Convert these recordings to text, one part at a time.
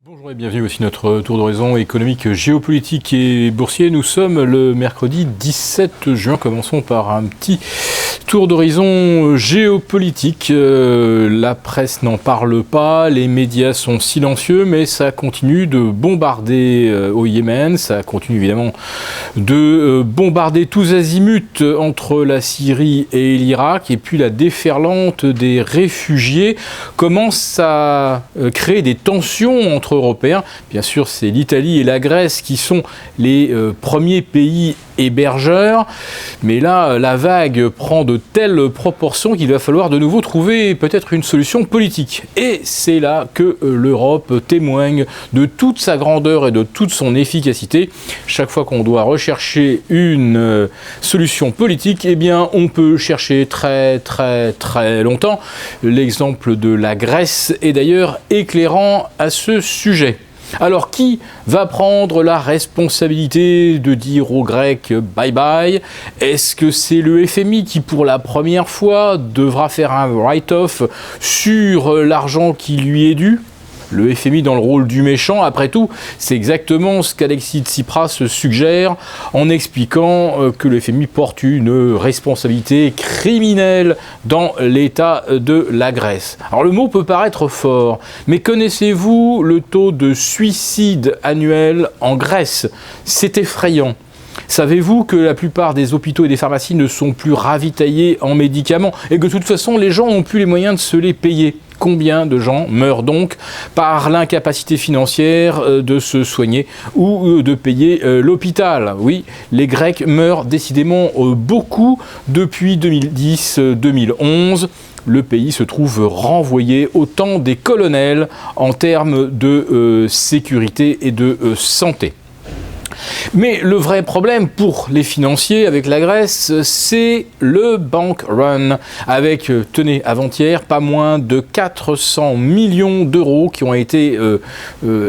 Bonjour et bienvenue aussi notre tour d'horizon économique, géopolitique et boursier. Nous sommes le mercredi 17 juin. Commençons par un petit tour d'horizon géopolitique. La presse n'en parle pas, les médias sont silencieux, mais ça continue de bombarder au Yémen. Ça continue évidemment de bombarder tous azimuts entre la Syrie et l'Irak. Et puis la déferlante des réfugiés commence à créer des tensions entre Européens. Bien sûr, c'est l'Italie et la Grèce qui sont les premiers pays hébergeurs, mais là, la vague prend de telles proportions qu'il va falloir de nouveau trouver peut-être une solution politique. Et c'est là que l'Europe témoigne de toute sa grandeur et de toute son efficacité. Chaque fois qu'on doit rechercher une solution politique, eh bien, on peut chercher très longtemps. L'exemple de la Grèce est d'ailleurs éclairant à ce sujet. Alors, qui va prendre la responsabilité de dire aux Grecs « bye bye » ? Est-ce que c'est le FMI qui, pour la première fois, devra faire un write-off sur l'argent qui lui est dû ? Le FMI dans le rôle du méchant, après tout, c'est exactement ce qu'Alexis Tsipras suggère en expliquant que le FMI porte une responsabilité criminelle dans l'état de la Grèce. Alors le mot peut paraître fort, mais connaissez-vous le taux de suicide annuel en Grèce ? C'est effrayant. Savez-vous que la plupart des hôpitaux et des pharmacies ne sont plus ravitaillés en médicaments et que de toute façon les gens n'ont plus les moyens de se les payer ? Combien de gens meurent donc par l'incapacité financière de se soigner ou de payer l'hôpital ? Oui, les Grecs meurent décidément beaucoup depuis 2010-2011. Le pays se trouve renvoyé au temps des colonels en termes de sécurité et de santé. Mais le vrai problème pour les financiers avec la Grèce, c'est le bank run, avec, tenez, avant-hier, pas moins de 400 millions d'euros qui ont été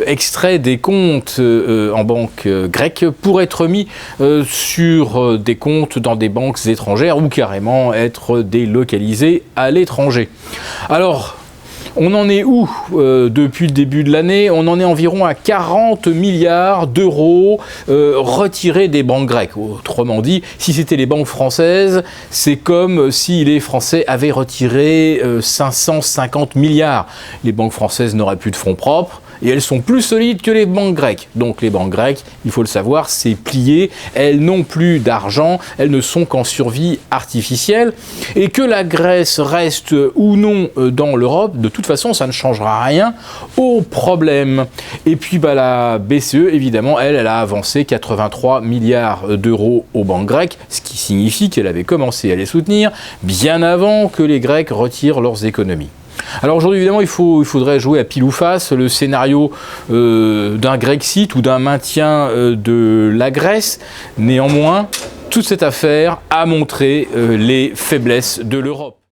extraits des comptes en banque grecque pour être mis sur des comptes dans des banques étrangères ou carrément être délocalisés à l'étranger. Alors, on en est où depuis le début de l'année ? On en est environ à 40 milliards d'euros retirés des banques grecques. Autrement dit, si c'était les banques françaises, c'est comme si les Français avaient retiré 550 milliards. Les banques françaises n'auraient plus de fonds propres. Et elles sont plus solides que les banques grecques. Donc les banques grecques, il faut le savoir, c'est plié. Elles n'ont plus d'argent, elles ne sont qu'en survie artificielle. Et que la Grèce reste ou non dans l'Europe, de toute façon, ça ne changera rien au problème. Et puis la BCE, évidemment, elle a avancé 83 milliards d'euros aux banques grecques, ce qui signifie qu'elle avait commencé à les soutenir bien avant que les Grecs retirent leurs économies. Alors aujourd'hui, évidemment, il faudrait jouer à pile ou face le scénario d'un Grexit ou d'un maintien de la Grèce. Néanmoins, toute cette affaire a montré les faiblesses de l'Europe.